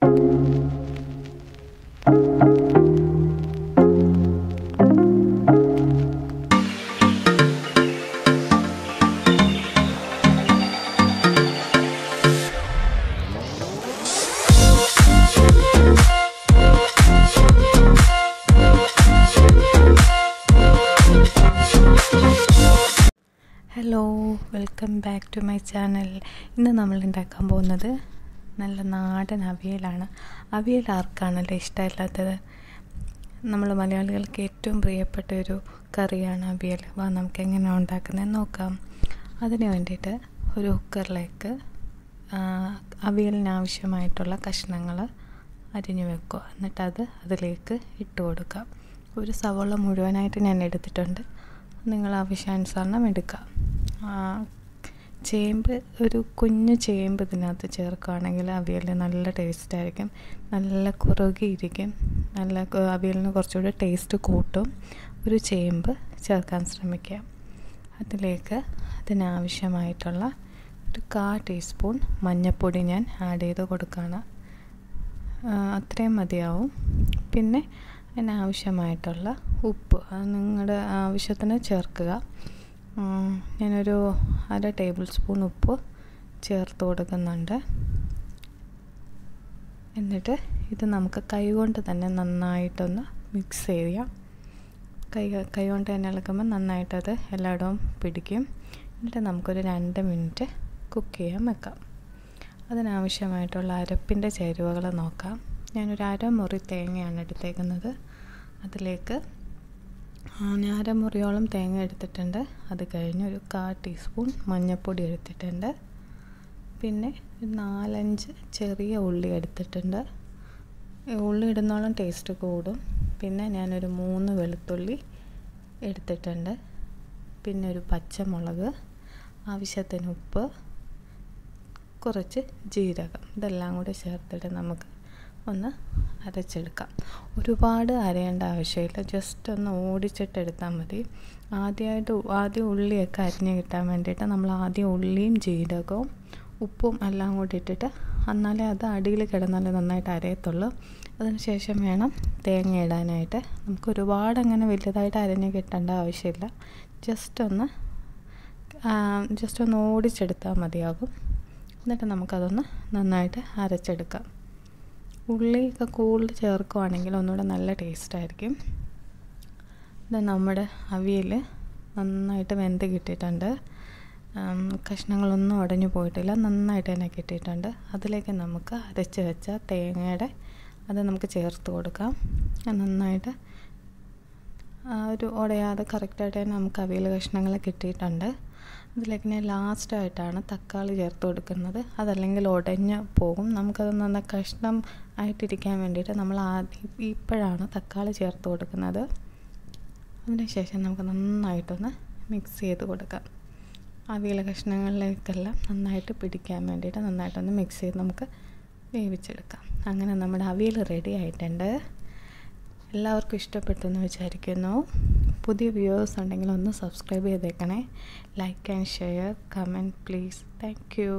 Hello, welcome back to my channel. ഇന്ന് നമ്മൾ ഉണ്ടാക്കാൻ പോകുന്നത് നല്ല നാടൻ അവിയലാണ്. അവിയൽ ആർക്കാണല്ലോ ഇഷ്ടമില്ലാത്തത്? നമ്മൾ മലയാളികൾക്ക് ഏറ്റവും പ്രിയപ്പെട്ട ഒരു കറിയാണ് അവിയൽ. വാ, നമുക്ക് എങ്ങനെയാണ് ഉണ്ടാക്കുന്നതെന്ന് നോക്കാം. അതിന് വേണ്ടിയിട്ട് ഒരു കുക്കറിലേക്ക് അവിയലിന് ആവശ്യമായിട്ടുള്ള കഷ്ണങ്ങൾ അരിഞ്ഞു വെക്കുക. എന്നിട്ട് അതിലേക്ക് ഇട്ട് കൊടുക്കുക. ഒരു സവോള മുഴുവനായിട്ട് ഞാൻ എടുത്തിട്ടുണ്ട്. നിങ്ങൾ ആവശ്യാനുസരണം എടുക്കുക. ചേമ്പ്, ഒരു കുഞ്ഞു ചേമ്പ് ഇതിനകത്ത് ചേർക്കുകയാണെങ്കിൽ അവിയൽ നല്ല ടേസ്റ്റായിരിക്കും. നല്ല കുറുകിയിരിക്കും. നല്ല അവിയലിന് കുറച്ചുകൂടി ടേസ്റ്റ് കൂട്ടും. ഒരു ചേമ്പ് ചേർക്കാൻ ശ്രമിക്കുക. അതിലേക്ക് അതിനാവശ്യമായിട്ടുള്ള ഒരു 1/4 ടീസ്പൂൺ മഞ്ഞൾപ്പൊടി ഞാൻ ആഡ് ചെയ്ത് കൊടുക്കുകയാണ്. അത്രയും മതിയാവും. പിന്നെ അതിനാവശ്യമായിട്ടുള്ള ഉപ്പ് നിങ്ങളുടെ ആവശ്യത്തിന് ചേർക്കുക. ഞാനൊരു 1/2 ടേബിൾ സ്പൂൺ ഉപ്പ് ചേർത്ത് കൊടുക്കുന്നുണ്ട്. എന്നിട്ട് ഇത് നമുക്ക് കൈകൊണ്ട് തന്നെ നന്നായിട്ടൊന്ന് മിക്സ് ചെയ്യാം. കൈകൊണ്ട് തന്നെ ഇളക്കുമ്പോൾ നന്നായിട്ടത് എല്ലായിടവും പിടിക്കും. എന്നിട്ട് നമുക്കൊരു 2 മിനിറ്റ് കുക്ക് ചെയ്യാൻ വെക്കാം. അതിനാവശ്യമായിട്ടുള്ള അരപ്പിൻ്റെ ചേരുവകൾ നോക്കാം. ഞാനൊരു അരമുറി തേങ്ങയാണ് എടുത്തേക്കുന്നത്. അതിലേക്ക് ഞാൻ അരമുറിയോളം തേങ്ങ എടുത്തിട്ടുണ്ട്. അത് കഴിഞ്ഞ് ഒരു 1/4 ടീസ്പൂൺ മഞ്ഞൾപ്പൊടി എടുത്തിട്ടുണ്ട്. പിന്നെ 4-5 ചെറിയ ഉള്ളി എടുത്തിട്ടുണ്ട്. ഉള്ളി ഇടുന്നോളം ടേസ്റ്റ് കൂടും. പിന്നെ ഞാനൊരു 3 വെളുത്തുള്ളി എടുത്തിട്ടുണ്ട്. പിന്നെ ഒരു പച്ചമുളക്, ആവശ്യത്തിന് ഉപ്പ്, കുറച്ച് ജീരകം, ഇതെല്ലാം കൂടി ചേർത്തിട്ട് നമുക്ക് ഒന്ന് അരച്ചെടുക്കാം. ഒരുപാട് അരയേണ്ട ആവശ്യമില്ല. ജസ്റ്റ് ഒന്ന് ഓടിച്ചിട്ടെടുത്താൽ മതി. ആദ്യം ഉള്ളിയൊക്കെ അരിഞ്ഞ് കിട്ടാൻ വേണ്ടിയിട്ട് നമ്മൾ ആദ്യം ഉള്ളിയും ജീരകവും ഉപ്പും എല്ലാം കൂടി ഇട്ടിട്ട്, എന്നാലേ അത് അടിയിൽ കിടന്നാലേ നന്നായിട്ട് അരയത്തുള്ളൂ. അതിന് ശേഷം വേണം തേങ്ങ ഇടാനായിട്ട്. നമുക്ക് ഒരുപാട് അങ്ങനെ വലുതായിട്ട് അരഞ്ഞ് കിട്ടേണ്ട ആവശ്യമില്ല. ജസ്റ്റ് ഒന്ന് ഓടിച്ചെടുത്താൽ മതിയാകും. എന്നിട്ട് നമുക്കതൊന്ന് നന്നായിട്ട് അരച്ചെടുക്കാം. ഉള്ളിയൊക്കെ കൂടുതൽ ചേർക്കുകയാണെങ്കിൽ ഒന്നുകൂടെ നല്ല ടേസ്റ്റായിരിക്കും. ഇത് നമ്മുടെ അവിയൽ നന്നായിട്ട് വെന്ത് കിട്ടിയിട്ടുണ്ട്. കഷ്ണങ്ങളൊന്നും ഉടഞ്ഞു പോയിട്ടില്ല. നന്നായിട്ട് തന്നെ കിട്ടിയിട്ടുണ്ട്. അതിലേക്ക് നമുക്ക് അരച്ച് വെച്ച തേങ്ങയുടെ അത് നമുക്ക് ചേർത്ത് കൊടുക്കാം. നന്നായിട്ട് ഒരു ഉടയാതെ കറക്റ്റായിട്ട് തന്നെ നമുക്ക് അവിയൽ കഷ്ണങ്ങൾ കിട്ടിയിട്ടുണ്ട്. അതിലേക്ക് ഞാൻ ലാസ്റ്റായിട്ടാണ് തക്കാളി ചേർത്ത് കൊടുക്കുന്നത്. അതല്ലെങ്കിൽ ഉടഞ്ഞ് പോകും. നമുക്കത് നന്നായി കഷ്ണം ആയിട്ടിരിക്കാൻ വേണ്ടിയിട്ട് നമ്മൾ ഇപ്പോഴാണ് തക്കാളി ചേർത്ത് കൊടുക്കുന്നത്. അതിനുശേഷം നമുക്ക് നന്നായിട്ടൊന്ന് മിക്സ് ചെയ്ത് കൊടുക്കാം. അവിയൽ കഷ്ണങ്ങളിലേക്കെല്ലാം നന്നായിട്ട് പിടിക്കാൻ വേണ്ടിയിട്ട് നന്നായിട്ടൊന്ന് മിക്സ് ചെയ്ത് നമുക്ക് വേവിച്ചെടുക്കാം. അങ്ങനെ നമ്മുടെ അവിയൽ റെഡി ആയിട്ടുണ്ട്. എല്ലാവർക്കും ഇഷ്ടപ്പെട്ടു എന്ന് വിചാരിക്കുന്നു. പുതിയ വ്യൂവേഴ്സ് ഉണ്ടെങ്കിൽ ഒന്ന് സബ്സ്ക്രൈബ് ചെയ്തേക്കണേ. Like and share, comment please. Thank you.